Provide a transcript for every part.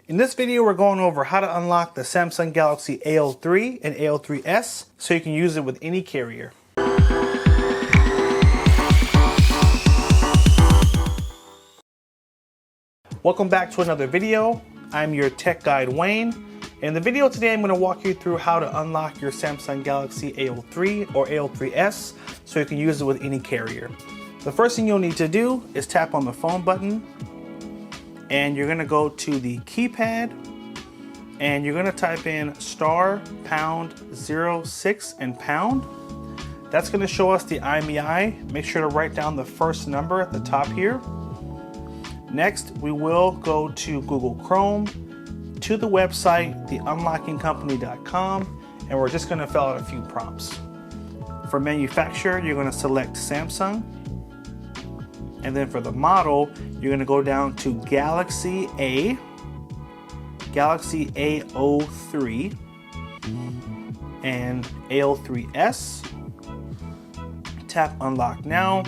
In this video, we're going over how to unlock the Samsung Galaxy A03 and A03s so you can use it with any carrier. Welcome back to another video. I'm your tech guide, Wayne. In the video today, I'm going to walk you through how to unlock your Samsung Galaxy A03 or A03s so you can use it with any carrier. The first thing you'll need to do is tap on the phone button, and you're going to go to the keypad and you're going to type in *#06 and pound. That's going to show us the IMEI. Make sure to write down the first number at the top here. Next, we will go to Google Chrome, to the website, theunlockingcompany.com, and we're just going to fill out a few prompts. For manufacturer, you're going to select Samsung. And then for the model, you're going to go down to Galaxy A03, and A03s. Tap Unlock Now.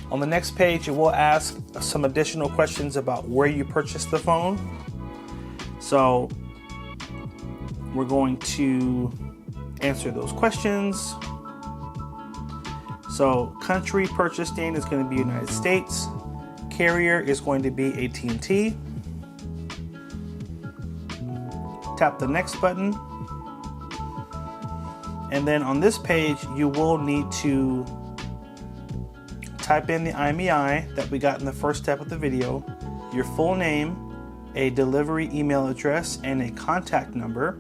On the next page, it will ask some additional questions about where you purchased the phone. So we're going to answer those questions. So country purchased in is going to be United States. Carrier is going to be AT&T. Tap the next button. And then on this page, you will need to type in the IMEI that we got in the first step of the video, your full name, a delivery email address, and a contact number.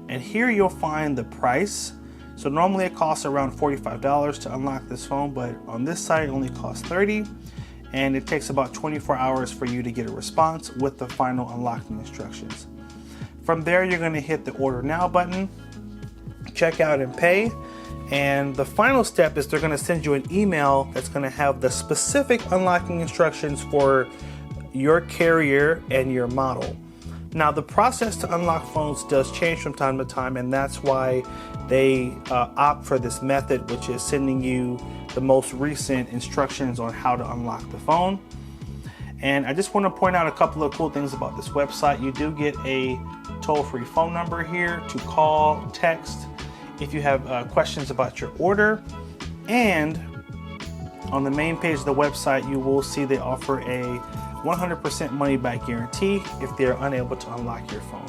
And here you'll find the price. So normally it costs around $45 to unlock this phone, but on this site it only costs $30, and it takes about 24 hours for you to get a response with the final unlocking instructions. From there, you're going to hit the Order Now button, check out and pay, and the final step is they're going to send you an email that's going to have the specific unlocking instructions for your carrier and your model. Now, the process to unlock phones does change from time to time, and that's why they opt for this method, which is sending you the most recent instructions on how to unlock the phone. And I just want to point out a couple of cool things about this website. You do get a toll-free phone number here to call, text, if you have questions about your order. And on the main page of the website, you will see they offer a 100% money-back guarantee if they're unable to unlock your phone.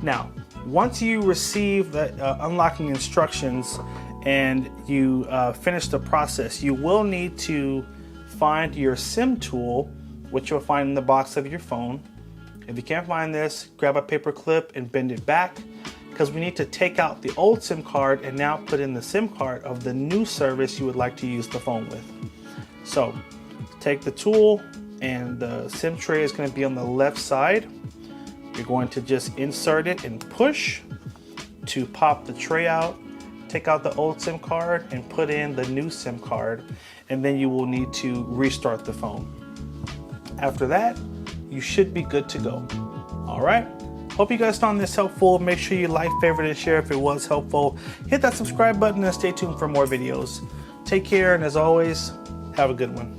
Now, once you receive the unlocking instructions and you finish the process, you will need to find your SIM tool, which you'll find in the box of your phone. If you can't find this, grab a paper clip and bend it back, because we need to take out the old SIM card and now put in the SIM card of the new service you would like to use the phone with. So take the tool, and the SIM tray is going to be on the left side. You're going to just insert it and push to pop the tray out, take out the old SIM card and put in the new SIM card, and then you will need to restart the phone. After that, you should be good to go. All right. Hope you guys found this helpful. Make sure you like, favorite, and share if it was helpful. Hit that subscribe button and stay tuned for more videos. Take care, and as always, have a good one.